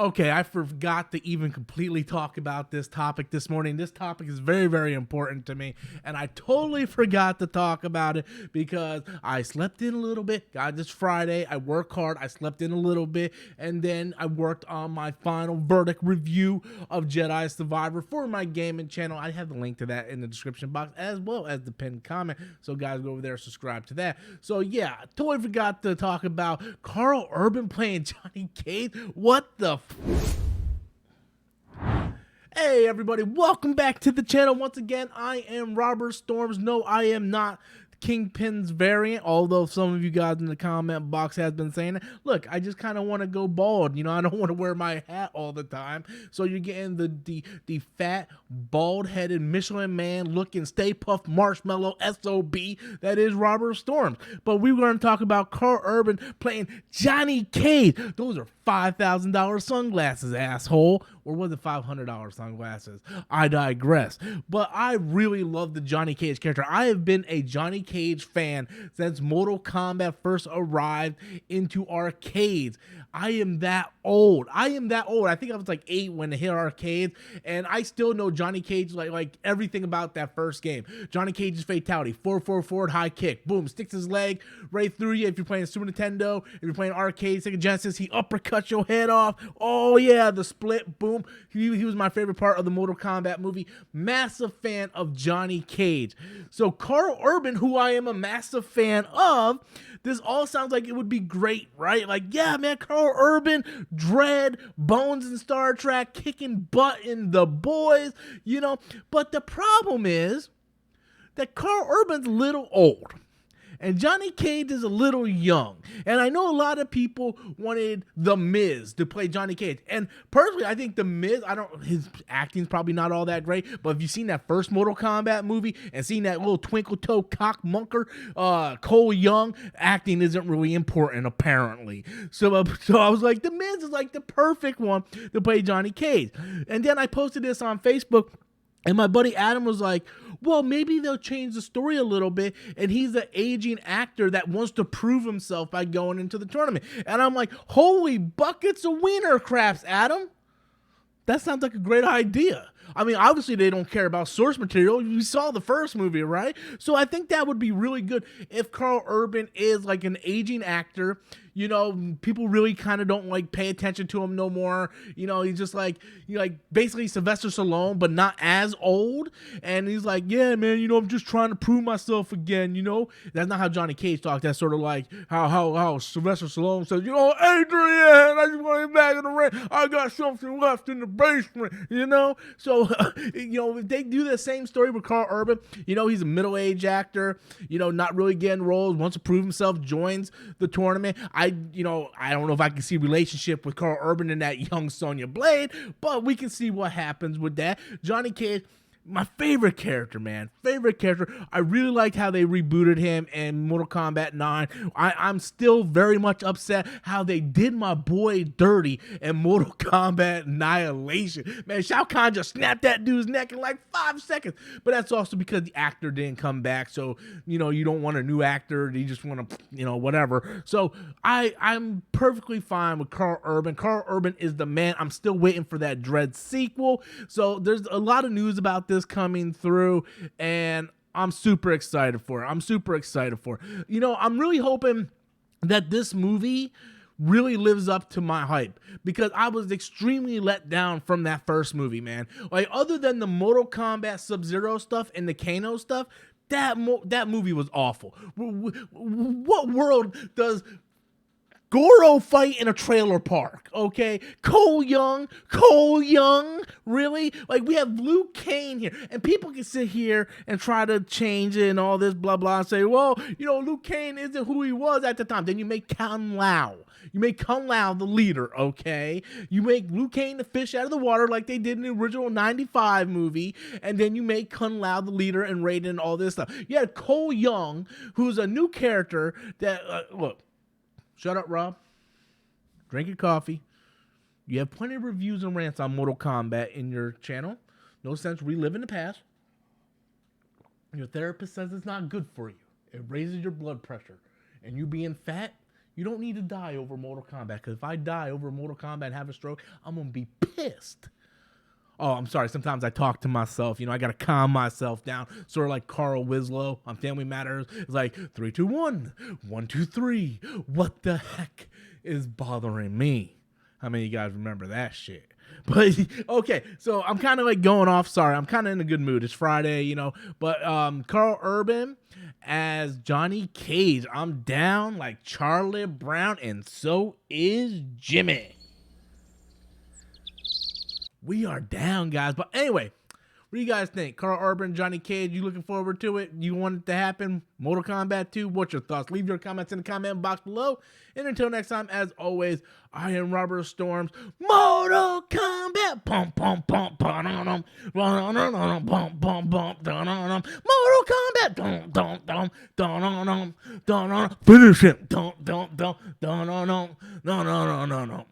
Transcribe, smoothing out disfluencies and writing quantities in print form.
Okay, I forgot to even completely talk about this topic this morning. This topic is very, very important to me, and I totally forgot to talk about it because I slept in a little bit. God, this Friday, I work hard. I slept in a little bit, and then I worked on my final verdict review of Jedi Survivor for my gaming channel. I have the link to that in the description box as well as the pinned comment, so guys, go over there, subscribe to that. So yeah, totally forgot to talk about Karl Urban playing Johnny Cage. What the Hey everybody, welcome back to the channel. Once again, I am Robert Storms. No, I am not Kingpin's variant, although some of you guys in the comment box has been saying it. Look, I just kind of want to go bald. You know, I don't want to wear my hat all the time. So you're getting the fat, bald-headed Michelin man looking Stay Puft Marshmallow SOB that is Robert Storms. But we were going to talk about Karl Urban playing Johnny Cage. Those are $5,000 sunglasses, asshole. Or was it $500 sunglasses? I digress. But I really love the Johnny Cage character. I have been a Johnny Cage fan since Mortal Kombat first arrived into arcades. I am that old. I think I was like 8 when it hit arcades, and I still know Johnny Cage like everything about that first game. Johnny Cage's fatality, 4-4 forward high kick, boom, sticks his leg right through you. If you're playing Super Nintendo, if you're playing arcade, Sega Genesis, he uppercuts your head off. Oh yeah, the split, boom. He was my favorite part of the Mortal Kombat movie. Massive fan of Johnny Cage. So Karl Urban, who I am a massive fan of, this all sounds like it would be great, right? Like, yeah, man, Karl Urban, Dredd, Bones in Star Trek, kicking butt in The Boys, you know. But the problem is that Karl Urban's a little old. And Johnny Cage is a little young. And I know a lot of people wanted The Miz to play Johnny Cage. And personally, I think The Miz, his acting's probably not all that great, but if you've seen that first Mortal Kombat movie and seen that little twinkle toe cock munker, Cole Young, acting isn't really important apparently. So I was like, The Miz is like the perfect one to play Johnny Cage. And then I posted this on Facebook, and my buddy Adam was like, well, maybe they'll change the story a little bit, and he's an aging actor that wants to prove himself by going into the tournament. And I'm like, holy buckets of wiener craps, Adam. That sounds like a great idea. I mean, obviously they don't care about source material. You saw the first movie, right? So I think that would be really good if Karl Urban is like an aging actor. You know, people really kind of don't like pay attention to him no more. You know, he's just like, basically Sylvester Stallone, but not as old. And he's like, yeah, man, you know, I'm just trying to prove myself again. You know, that's not how Johnny Cage talks. That's sort of like how Sylvester Stallone says, you know, Adrian, I just want to get back in the ring. I got something left in the basement, you know? So, you know, if they do the same story with Karl Urban, you know, he's a middle-aged actor, you know, not really getting roles, wants to prove himself, joins the tournament. I don't know if I can see a relationship with Karl Urban and that young Sonya Blade, but we can see what happens with that. Johnny Cage, my favorite character, man. Favorite character. I really liked how they rebooted him in Mortal Kombat 9. I'm still very much upset how they did my boy dirty in Mortal Kombat Annihilation. Man, Shao Kahn just snapped that dude's neck in like 5 seconds. But that's also because the actor didn't come back. So, you know, you don't want a new actor. You just want to, you know, whatever. So I'm perfectly fine with Karl Urban. Karl Urban is the man. I'm still waiting for that Dredd sequel. So there's a lot of news about this coming through, and I'm super excited for it. You know, I'm really hoping that this movie really lives up to my hype, because I was extremely let down from that first movie, man. Like, other than the Mortal Kombat Sub-Zero stuff and the Kano stuff, that movie was awful. What world does Goro fight in a trailer park, okay? Cole Young, really? Like, we have Liu Kang here, and people can sit here and try to change it and all this blah, blah, and say, well, you know, Liu Kang isn't who he was at the time. Then you make Kung Lao. You make Kung Lao the leader, okay? You make Liu Kang the fish out of the water like they did in the original 95 movie, and then you make Kung Lao the leader and Raiden and all this stuff. You had Cole Young, who's a new character that, look, shut up, Rob. Drink your coffee. You have plenty of reviews and rants on Mortal Kombat in your channel. No sense reliving the past. Your therapist says it's not good for you. It raises your blood pressure. And you being fat, You don't need to die over Mortal Kombat, because if I die over Mortal Kombat and have a stroke, I'm going to be pissed. Oh, I'm sorry. Sometimes I talk to myself. I got to calm myself down. Sort of like Carl Winslow on Family Matters. It's like 3, 2, 1, 1, 2, 3. What the heck is bothering me? How many of you guys remember that shit? But okay, so I'm kind of like going off. Sorry, I'm kind of in a good mood. It's Friday, But Carl Urban as Johnny Cage. I'm down like Charlie Brown, and so is Jimmy. We are down, guys. But anyway, what do you guys think? Carl Urban, Johnny Cage, you looking forward to it? You want it to happen? Mortal Kombat 2? What's your thoughts? Leave your comments in the comment box below. And until next time, as always, I am Robert Storms. Mortal Kombat! Pum, pum, pum, pum, dum, dum, bum, bum, bum, dum. Mortal Kombat! Dum, dum, dum, dum, dum, dum, dum. Finish it! Dum, dum, dum, dum, dum, dum, dum, dum, dum.